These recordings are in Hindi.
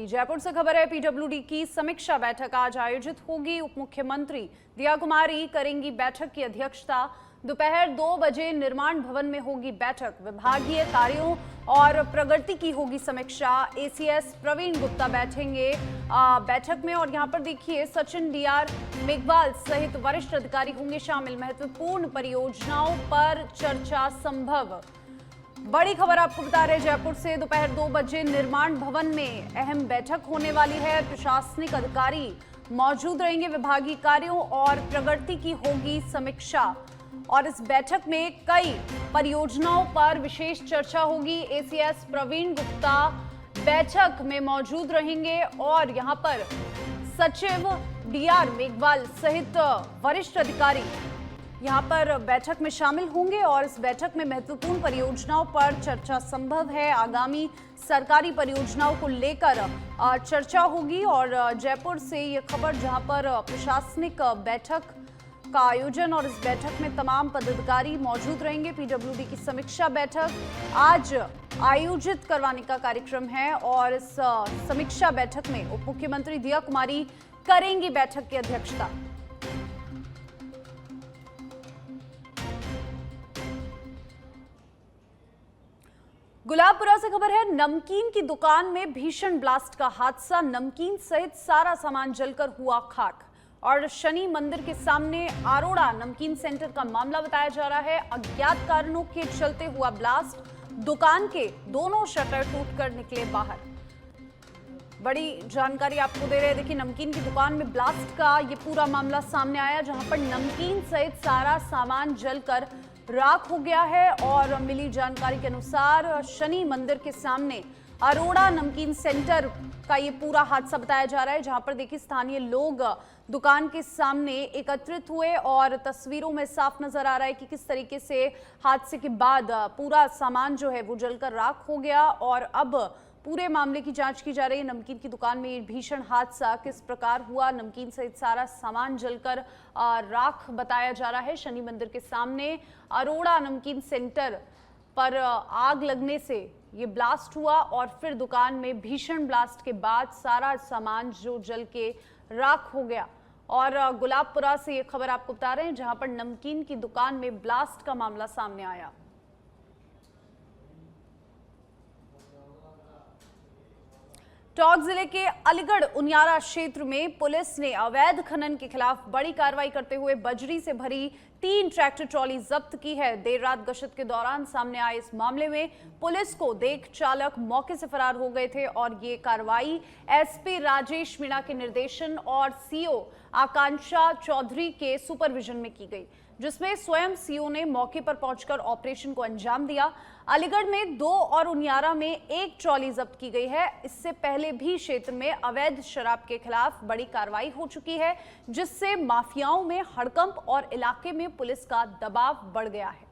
की। जयपुर से खबर है, पीडब्ल्यूडी की समीक्षा बैठक आज आयोजित होगी। उप मुख्यमंत्री दिया कुमारी करेंगी बैठक की अध्यक्षता। दोपहर 2 बजे निर्माण भवन में होगी बैठक। विभागीय कार्यों और प्रगति की होगी समीक्षा। एसीएस प्रवीण गुप्ता बैठेंगे बैठक में, और यहां पर देखिए सचिन डीआर मेघवाल सहित वरिष्ठ अधिकारी होंगे शामिल। महत्वपूर्ण परियोजनाओं पर चर्चा संभव। बड़ी खबर आपको बता रहे जयपुर से, दोपहर 2 बजे निर्माण भवन में अहम बैठक होने वाली है। प्रशासनिक अधिकारी मौजूद रहेंगे। विभागीय कार्यों और प्रगति की होगी समीक्षा, और इस बैठक में कई परियोजनाओं पर विशेष चर्चा होगी। एसीएस प्रवीण गुप्ता बैठक में मौजूद रहेंगे और यहां पर सचिव डीआर मेघवाल सहित वरिष्ठ अधिकारी यहां पर बैठक में शामिल होंगे, और इस बैठक में महत्वपूर्ण परियोजनाओं पर चर्चा संभव है। आगामी सरकारी परियोजनाओं को लेकर चर्चा होगी। और जयपुर से ये खबर, जहां पर प्रशासनिक बैठक का आयोजन, और इस बैठक में तमाम पदाधिकारी मौजूद रहेंगे। पीडब्ल्यूडी की समीक्षा बैठक आज आयोजित करवाने का कार्यक्रम है, और इस समीक्षा बैठक में उप मुख्यमंत्री दिया कुमारी करेंगी बैठक की अध्यक्षता। गुलाबपुरा से खबर है, नमकीन की दुकान में भीषण ब्लास्ट का हादसा। नमकीन सहित सारा सामान जलकर हुआ खाक। और शनि मंदिर के सामने अरोड़ा नमकीन सेंटर का मामला बताया जा रहा है। अज्ञात कारणों के चलते हुआ ब्लास्ट। दुकान के दोनों शटर टूटकर निकले बाहर। बड़ी जानकारी आपको दे रहे हैं। देखिए, नमकीन की दुकान में ब्लास्ट का ये पूरा मामला सामने आया, जहां पर नमकीन सहित सारा सामान जलकर राख हो गया है। और मिली जानकारी के अनुसार शनि मंदिर के सामने अरोड़ा नमकीन सेंटर का ये पूरा हादसा बताया जा रहा है, जहां पर देखिए स्थानीय लोग दुकान के सामने एकत्रित हुए, और तस्वीरों में साफ नजर आ रहा है कि किस तरीके से हादसे के बाद पूरा सामान जो है वो जलकर राख हो गया। और अब पूरे मामले की जांच की जा रही है। नमकीन की दुकान में ये भीषण हादसा किस प्रकार हुआ, नमकीन सहित सारा सामान जलकर राख बताया जा रहा है। शनि मंदिर के सामने अरोड़ा नमकीन सेंटर पर आग लगने से ये ब्लास्ट हुआ, और फिर दुकान में भीषण ब्लास्ट के बाद सारा सामान जो जल के राख हो गया। और गुलाबपुरा से ये खबर आपको बता रहे हैं, जहां पर नमकीन की दुकान में ब्लास्ट का मामला सामने आया। टोंक जिले के अलीगढ़ उनियारा क्षेत्र में पुलिस ने अवैध खनन के खिलाफ बड़ी कार्रवाई करते हुए बजरी से भरी 3 ट्रैक्टर ट्रॉली जब्त की है। देर रात गश्त के दौरान सामने आए इस मामले में पुलिस को देख चालक मौके से फरार हो गए थे, और ये कार्रवाई एसपी राजेश मीणा के निर्देशन और सीओ आकांक्षा चौधरी के सुपरविजन में की गई, जिसमें स्वयं सीओ ने मौके पर पहुंचकर ऑपरेशन को अंजाम दिया। अलीगढ़ में 2 और उनियारा में 1 ट्रॉली जब्त की गई है। इससे पहले भी क्षेत्र में अवैध शराब के खिलाफ बड़ी कार्रवाई हो चुकी है, जिससे माफियाओं में हड़कंप और इलाके में पुलिस का दबाव बढ़ गया है।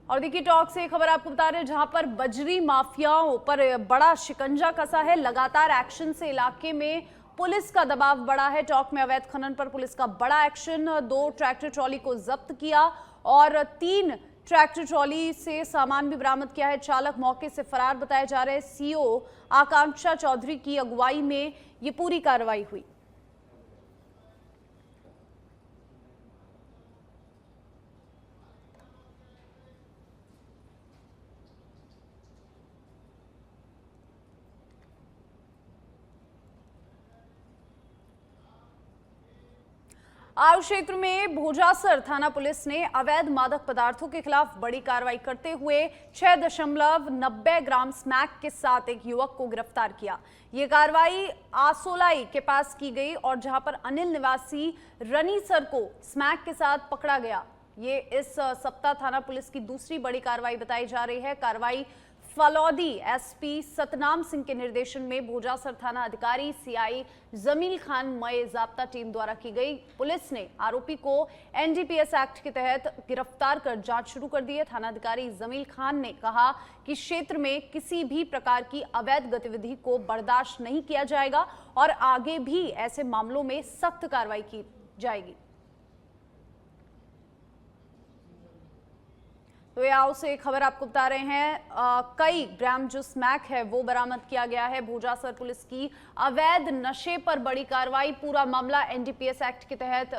और देखिए, टॉक से खबर आपको बता रहे हैं, जहां पर बजरी माफियाओं पर बड़ा शिकंजा कसा है। लगातार एक्शन से इलाके में पुलिस का दबाव बढ़ा है। टॉक में अवैध खनन पर पुलिस का बड़ा एक्शन। 2 ट्रैक्टर ट्रॉली को जब्त किया, और 3 ट्रैक्टर ट्रॉली से सामान भी बरामद किया है। चालक मौके से फरार बताए जा रहे हैं। सीओ आकांक्षा चौधरी की अगुवाई में ये पूरी कार्रवाई हुई। आरू क्षेत्र में भोजासर थाना पुलिस ने अवैध मादक पदार्थों के खिलाफ बड़ी कार्रवाई करते हुए 6.90 ग्राम स्मैक के साथ एक युवक को गिरफ्तार किया। ये कार्रवाई आसोलाई के पास की गई, और जहां पर अनिल निवासी रनीसर को स्मैक के साथ पकड़ा गया। ये इस सप्ताह थाना पुलिस की दूसरी बड़ी कार्रवाई बताई जा रही है। कार्रवाई फलौदी एसपी सतनाम सिंह के निर्देशन में भोजासर थाना अधिकारी सीआई जमील खान मय जाब्ता टीम द्वारा की गई। पुलिस ने आरोपी को एनडीपीएस एक्ट के तहत गिरफ्तार कर जांच शुरू कर दी है। थानाधिकारी जमील खान ने कहा कि क्षेत्र में किसी भी प्रकार की अवैध गतिविधि को बर्दाश्त नहीं किया जाएगा, और आगे भी ऐसे मामलों में सख्त कार्रवाई की जाएगी। तो आओ से खबर आपको बता रहे हैं, कई ग्राम जो स्मैक है वो बरामद किया गया है। भोजासर पुलिस की अवैध नशे पर बड़ी कार्रवाई। पूरा मामला एनडीपीएस एक्ट के तहत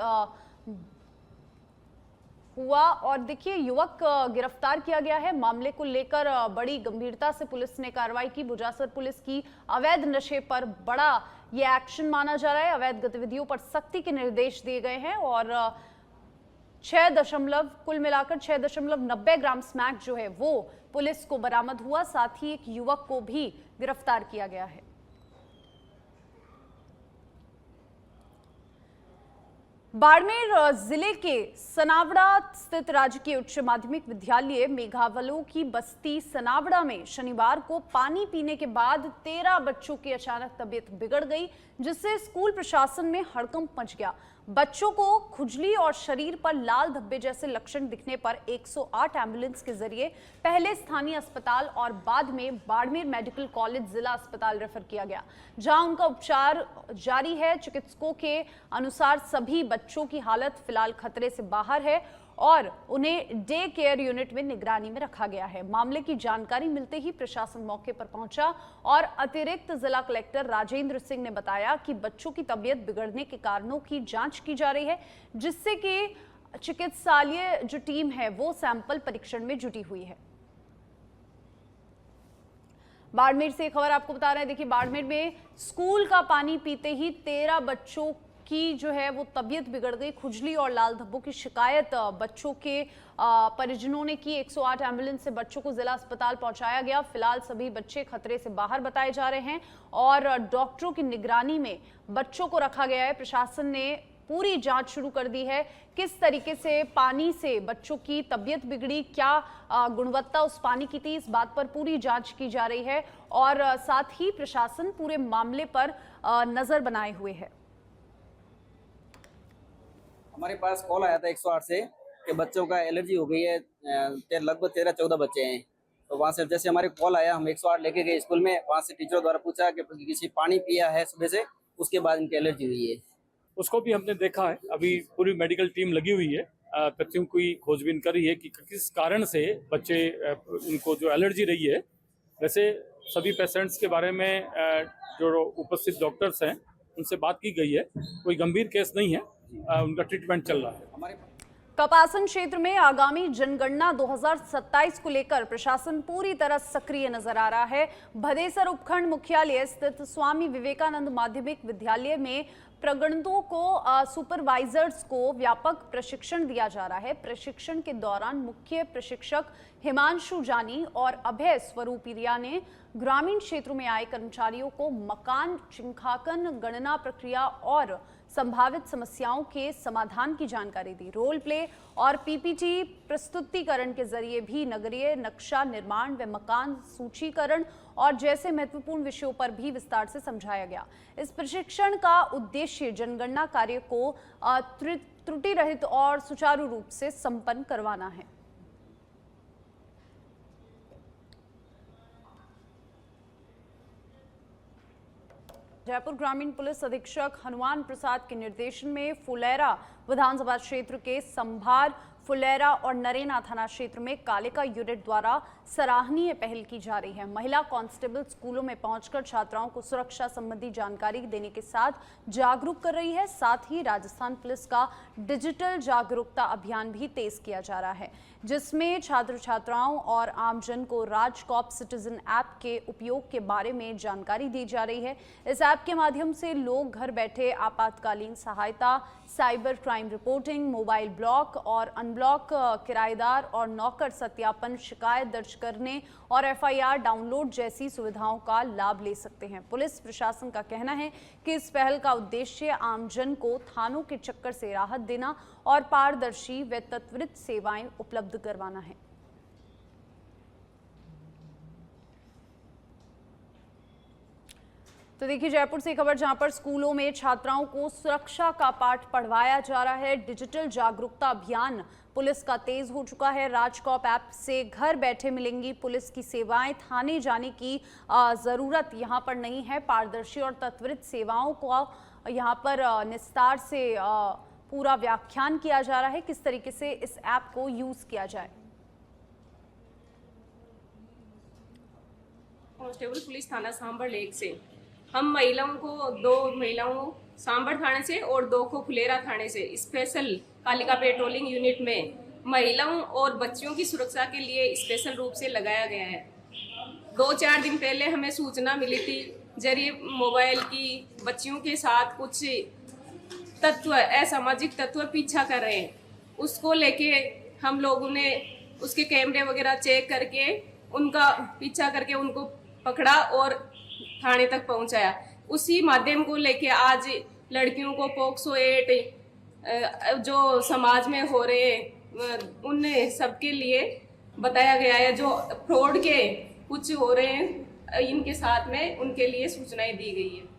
हुआ और देखिए युवक गिरफ्तार किया गया है। मामले को लेकर बड़ी गंभीरता से पुलिस ने कार्रवाई की। भोजासर पुलिस की अवैध नशे पर बड़ा ये एक्शन माना जा रहा है। अवैध गतिविधियों पर सख्ती के निर्देश दिए गए हैं और कुल मिलाकर 6.90 ग्राम स्मैक जो है वो पुलिस को बरामद हुआ। साथ ही एक युवक को भी गिरफ्तार किया गया है। बाड़मेर जिले के सनावड़ा स्थित राजकीय उच्च माध्यमिक विद्यालय मेघावलों की बस्ती सनावड़ा में शनिवार को पानी पीने के बाद 13 बच्चों की अचानक तबीयत बिगड़ गई, जिससे स्कूल प्रशासन में हड़कंप मच गया। बच्चों को खुजली और शरीर पर लाल धब्बे जैसे लक्षण दिखने पर 108 एम्बुलेंस के जरिए पहले स्थानीय अस्पताल और बाद में बाड़मेर मेडिकल कॉलेज जिला अस्पताल रेफर किया गया, जहां उनका उपचार जारी है। चिकित्सकों के अनुसार सभी बच्चों की हालत फिलहाल खतरे से बाहर है और उन्हें डे केयर यूनिट में निगरानी में रखा गया है। मामले की जानकारी मिलते ही प्रशासन मौके पर पहुंचा और अतिरिक्त जिला कलेक्टर राजेंद्र सिंह ने बताया कि बच्चों की तबीयत बिगड़ने के कारणों की जांच की जा रही है, जिससे कि चिकित्सालय जो टीम है वो सैंपल परीक्षण में जुटी हुई है। बाड़मेर से खबर आपको बता रहे हैं, देखिए बाड़मेर में स्कूल का पानी पीते ही 13 बच्चों की जो है वो तबीयत बिगड़ गई। खुजली और लाल धब्बों की शिकायत बच्चों के परिजनों ने की। 108 एम्बुलेंस से बच्चों को जिला अस्पताल पहुंचाया गया। फिलहाल सभी बच्चे खतरे से बाहर बताए जा रहे हैं और डॉक्टरों की निगरानी में बच्चों को रखा गया है। प्रशासन ने पूरी जांच शुरू कर दी है, किस तरीके से पानी से बच्चों की तबीयत बिगड़ी, क्या गुणवत्ता उस पानी की थी, इस बात पर पूरी जांच की जा रही है और साथ ही प्रशासन पूरे मामले पर नजर बनाए हुए है। हमारे पास कॉल आया था 108 से कि बच्चों का एलर्जी हो गई है। लगभग 13-14 बच्चे हैं। तो वहाँ से जैसे हमारे कॉल आया, हम 108 लेके गए स्कूल में। वहाँ से टीचरों द्वारा पूछा कि किसी पानी पिया है सुबह से, उसके बाद इनकी एलर्जी हुई है। उसको भी हमने देखा है। अभी पूरी मेडिकल टीम लगी हुई है, तथ्यों की खोजबीन कर रही है कि किस कारण से बच्चे उनको जो एलर्जी रही है। वैसे सभी पेशेंट्स के बारे में जो उपस्थित डॉक्टर्स हैं उनसे बात की गई है। कोई गंभीर केस नहीं है, उनका ट्रीटमेंट चल रहा है। कपासन क्षेत्र में आगामी जनगणना 2027 को लेकर प्रशासन पूरी तरह सक्रिय नजर आ रहा है। भदेसर उपखंड मुख्यालय स्थित स्वामी विवेकानंद माध्यमिक विद्यालय में प्रगणकों को सुपरवाइजर्स को व्यापक प्रशिक्षण दिया जा रहा है। प्रशिक्षण के दौरान मुख्य प्रशिक्षक हिमांशु जानी और अभय स्वरूपिया ने ग्रामीण क्षेत्रों में आए कर्मचारियों को मकान चिन्हांकन, गणना प्रक्रिया और संभावित समस्याओं के समाधान की जानकारी दी। रोल प्ले और पीपीटी प्रस्तुतिकरण के जरिए भी नगरीय नक्शा निर्माण व मकान सूचीकरण और जैसे महत्वपूर्ण विषयों पर भी विस्तार से समझाया गया। इस प्रशिक्षण का उद्देश्य जनगणना कार्य को त्रुटि रहित और सुचारू रूप से संपन्न करवाना है। जयपुर ग्रामीण पुलिस अधीक्षक हनुमान प्रसाद के निर्देशन में फुलेरा विधानसभा क्षेत्र के संभार, फुलेरा और नरेना थाना क्षेत्र में कालिका यूनिट द्वारा सराहनीय पहल की जा रही है। महिला कांस्टेबल स्कूलों में पहुंचकर छात्राओं को सुरक्षा संबंधी जानकारी देने के साथ जागरूक कर रही है। साथ ही राजस्थान पुलिस का डिजिटल जागरूकता अभियान भी तेज किया जा रहा है, जिसमें छात्र छात्राओं और आमजन को राजकॉप सिटीजन ऐप के उपयोग के बारे में जानकारी दी जा रही है। इस ऐप के माध्यम से लोग घर बैठे आपातकालीन सहायता, cyber crime reporting, mobile block और अनब्लॉक, किराएदार और नौकर सत्यापन, शिकायत दर्ज करने और एफआईआर डाउनलोड जैसी सुविधाओं का लाभ ले सकते हैं। पुलिस प्रशासन का कहना है कि इस पहल का उद्देश्य आमजन को थानों के चक्कर से राहत देना और पारदर्शी व त्वरित सेवाएं उपलब्ध करवाना है। तो देखिए जयपुर से खबर, जहां पर स्कूलों में छात्राओं को सुरक्षा का पाठ पढ़वाया जा रहा है। डिजिटल जागरूकता अभियान पुलिस का तेज हो चुका है। राजकॉप ऐप से घर बैठे मिलेंगी पुलिस की सेवाएं। थाने जाने की जरूरत यहां पर नहीं है। पारदर्शी और त्वरित सेवाओं को यहां पर निस्तार से पूरा व्याख्यान किया जा रहा है, किस तरीके से इस ऐप को यूज किया जाए। कांस्टेबल पुलिस थाना सांभर लेक से। हम महिलाओं को 2 महिलाओं सांभर थाने से और 2 को फुलेरा थाने से स्पेशल कालिका पेट्रोलिंग यूनिट में महिलाओं और बच्चियों की सुरक्षा के लिए स्पेशल रूप से लगाया गया है। 2-4 दिन पहले हमें सूचना मिली थी जरिए मोबाइल की, बच्चियों के साथ कुछ तत्व, असामाजिक तत्व पीछा कर रहे हैं। उसको लेके हम लोगों ने उसके कैमरे वगैरह चेक करके उनका पीछा करके उनको पकड़ा और थाने तक पहुंचाया। उसी माध्यम को लेके आज लड़कियों को पोक्सो 8 जो समाज में हो रहे उन सबके लिए बताया गया है। जो फ्रॉड के कुछ हो रहे हैं इनके साथ में, उनके लिए सूचनाएं दी गई है।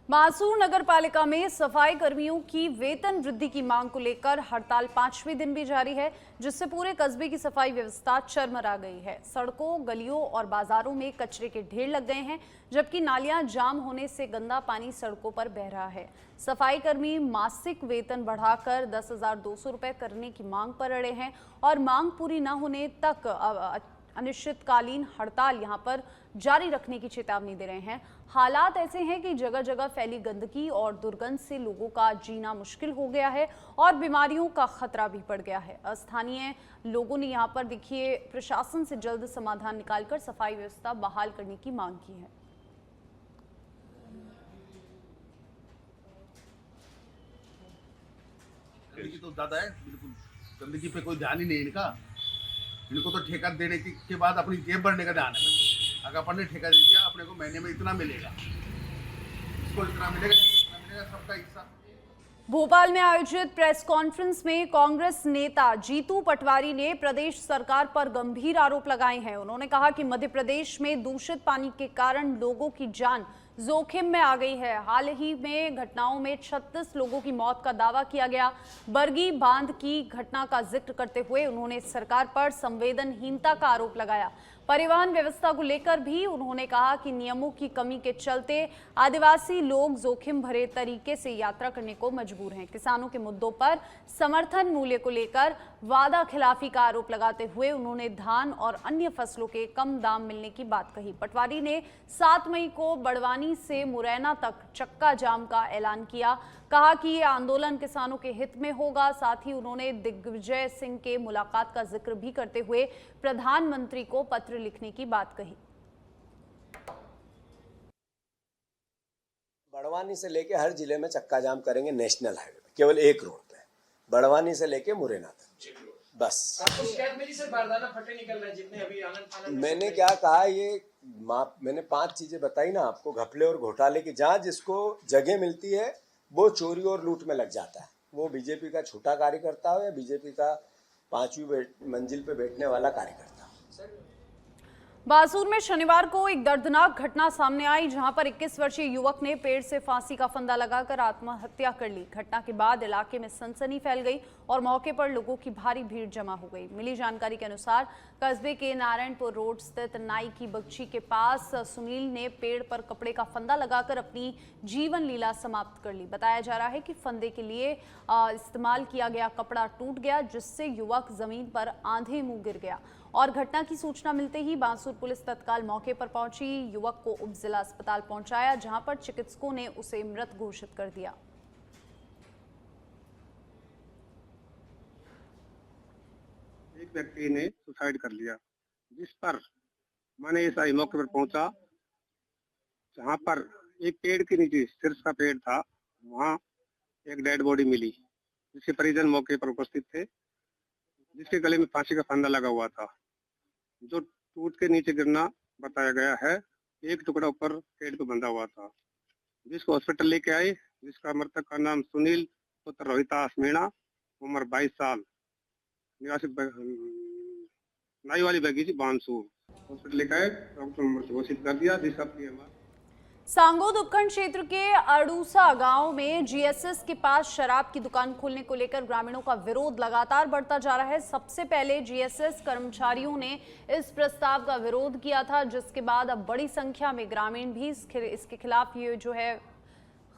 मासूर नगर पालिका में सफाई कर्मियों की वेतन वृद्धि की मांग को लेकर हड़ताल 5वें दिन भी जारी है, जिससे पूरे कस्बे की सफाई व्यवस्था चरमरा गई है। सड़कों, गलियों और बाजारों में कचरे के ढेर लग गए हैं, जबकि नालियां जाम होने से गंदा पानी सड़कों पर बह रहा है। सफाई कर्मी मासिक वेतन बढ़ाकर 10,200 रुपए करने की मांग पर अड़े हैं और मांग पूरी न होने तक अनिश्चितकालीन हड़ताल यहां पर जारी रखने की चेतावनी दे रहे हैं। हालात ऐसे हैं कि जगह जगह फैली गंदगी और दुर्गंध से लोगों का जीना मुश्किल हो गया है और बीमारियों का खतरा भी बढ़ गया है। स्थानीय लोगों ने यहां पर देखिए प्रशासन से जल्द समाधान निकालकर सफाई व्यवस्था बहाल करने की मांग की है। गंदगी तो ज्यादा है, बिल्कुल गंदगी पे कोई ध्यान ही नहीं इनका। इनको तो ठेका देने के बाद अपनी जेब भरने का ध्यान है। अगर अपन ने ठेका दे दिया, अपने को महीने में इतना मिलेगा, इसको इतना मिलेगा सबका हिस्सा। भोपाल में आयोजित प्रेस कॉन्फ्रेंस में कांग्रेस नेता जीतू पटवारी ने प्रदेश सरकार पर गंभीर आरोप लगाए हैं। उन्होंने कहा कि मध्य प्रदेश में दूषित पानी के कारण लोगों की जान जोखिम में आ गई है। हाल ही में घटनाओं में 36 लोगों की मौत का दावा किया गया। बरगी बांध की घटना का जिक्र करते हुए उन्होंने सरकार पर संवेदनहीनता का आरोप लगाया। परिवहन व्यवस्था को लेकर भी उन्होंने कहा कि नियमों की कमी के चलते आदिवासी लोग जोखिम भरे तरीके से यात्रा करने को मजबूर हैं। किसानों के मुद्दों पर समर्थन मूल्य को लेकर वादा खिलाफी का आरोप लगाते हुए उन्होंने धान और अन्य फसलों के कम दाम मिलने की बात कही। पटवारी ने 7 मई को बड़वानी से मुरैना तक चक्का जाम का ऐलान किया। कहा कि ये आंदोलन किसानों के हित में होगा। साथ ही उन्होंने दिग्विजय सिंह के मुलाकात का जिक्र भी करते हुए प्रधानमंत्री को पत्र लिखने की बात कही। बड़वानी से लेके हर जिले में चक्का जाम करेंगे नेशनल हाईवे पे, केवल एक रोड पे, बड़वानी से लेके मुरैना तक, बस। आपको शिकायत मिली सर, बारदाना फटे निकल रहे जितने अभी आनंद मैंने क्या कहा, ये मैंने 5 चीजें बताई ना आपको, घपले और घोटाले की। जहाँ जिसको जगह मिलती है वो चोरी और लूट में लग जाता है। वो बीजेपी का छोटा कार्यकर्ता हो या बीजेपी का 5वीं मंजिल पे बैठने वाला कार्यकर्ता। बासूर में शनिवार को एक दर्दनाक घटना सामने आई, जहां पर 21 वर्षीय युवक ने पेड़ से फांसी का फंदा लगाकर आत्महत्या कर ली। घटना के बाद इलाके में सनसनी फैल गई और मौके पर लोगों की भारी भीड़ जमा हो गई। मिली जानकारी के अनुसार कस्बे के नारायणपुर रोड स्थित नाई की बगीची के पास सुनील ने पेड़ पर कपड़े का फंदा लगाकर अपनी जीवन लीला समाप्त कर ली। बताया जा रहा है कि फंदे के लिए इस्तेमाल किया गया कपड़ा टूट गया, जिससे युवक जमीन पर आंधे मुंह गिर गया और घटना की सूचना मिलते ही बांसुर पुलिस तत्काल मौके पर पहुंची। युवक को उप जिला अस्पताल पहुंचाया, जहां पर चिकित्सकों ने उसे मृत घोषित कर दिया। एक व्यक्ति ने सुसाइड कर लिया, जिस पर मैंने इस मौके पर पहुंचा, जहां पर एक पेड़ के नीचे, शीर्ष का पेड़ था, वहां एक डेड बॉडी मिली, जिसके परिजन मौके पर उपस्थित थे, जिसके गले में फांसी का फंदा लगा हुआ था, जो टूट के नीचे गिरना बताया गया है। एक टुकड़ा ऊपर पेड़ पे बंधा हुआ था, जिसको हॉस्पिटल लेके आए, जिसका मृतक का नाम सुनील पुत्र रोहितास मीणा, उम्र 22 साल, निवासी नाई वाली बगीची बांसुर। हॉस्पिटल लेके आए, डॉक्टर मृत घोषित कर दिया। जिसका सांगोद उपखंड क्षेत्र के अड़ूसा गांव में जीएसएस के पास शराब की दुकान खोलने को लेकर ग्रामीणों का विरोध लगातार बढ़ता जा रहा है। सबसे पहले जीएसएस कर्मचारियों ने इस प्रस्ताव का विरोध किया था, जिसके बाद अब बड़ी संख्या में ग्रामीण भी इसके खिलाफ ये जो है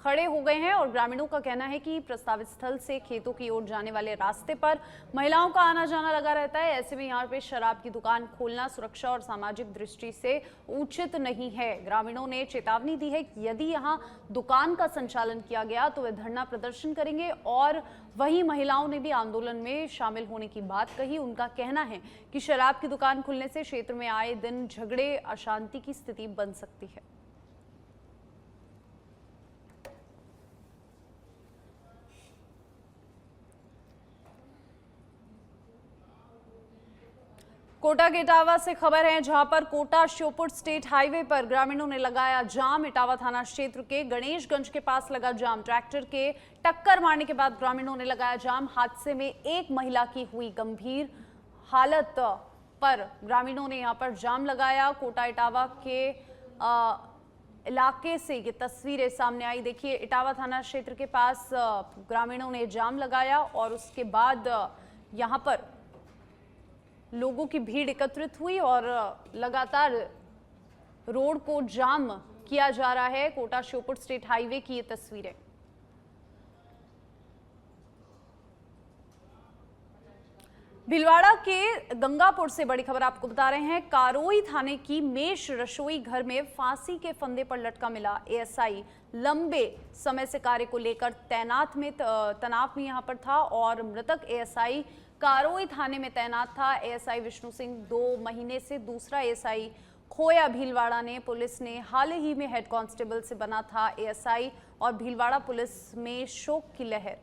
खड़े हो गए हैं और ग्रामीणों का कहना है कि प्रस्तावित स्थल से खेतों की ओर जाने वाले रास्ते पर महिलाओं का आना जाना लगा रहता है। ऐसे में यहाँ पे शराब की दुकान खोलना सुरक्षा और सामाजिक दृष्टि से उचित नहीं है। ग्रामीणों ने चेतावनी दी है कि यदि यहाँ दुकान का संचालन किया गया तो वे धरना प्रदर्शन करेंगे और वहीं महिलाओं ने भी आंदोलन में शामिल होने की बात कही। उनका कहना है कि शराब की दुकान खुलने से क्षेत्र में आए दिन झगड़े, अशांति की स्थिति बन सकती है। कोटा के इटावा से खबर है, जहां पर कोटा श्योपुर स्टेट हाईवे पर ग्रामीणों ने लगाया जाम। इटावा थाना क्षेत्र के गणेशगंज के पास लगा जाम। ट्रैक्टर के टक्कर मारने के बाद ग्रामीणों ने लगाया जाम। हादसे में एक महिला की हुई गंभीर हालत पर ग्रामीणों ने यहां पर जाम लगाया। कोटा इटावा के इलाके से ये तस्वीरें सामने आई। देखिए, इटावा थाना क्षेत्र के पास ग्रामीणों ने जाम लगाया और उसके बाद यहां पर लोगों की भीड़ एकत्रित हुई और लगातार रोड को जाम किया जा रहा है। कोटा श्योपुर स्टेट हाईवे की ये तस्वीरें। भीलवाड़ा के गंगापुर से बड़ी खबर आपको बता रहे हैं। कारोई थाने की मेष रसोई घर में फांसी के फंदे पर लटका मिला एएसआई लंबे समय से कार्य को लेकर तनाव में यहां पर था और मृतक एएसआई कारोई थाने में तैनात था। एएसआई विष्णु सिंह 2 महीने से दूसरा एएसआई खोया। भीलवाड़ा ने पुलिस ने हाल ही में हेड कांस्टेबल से बना था एएसआई और भीलवाड़ा पुलिस में शोक की लहर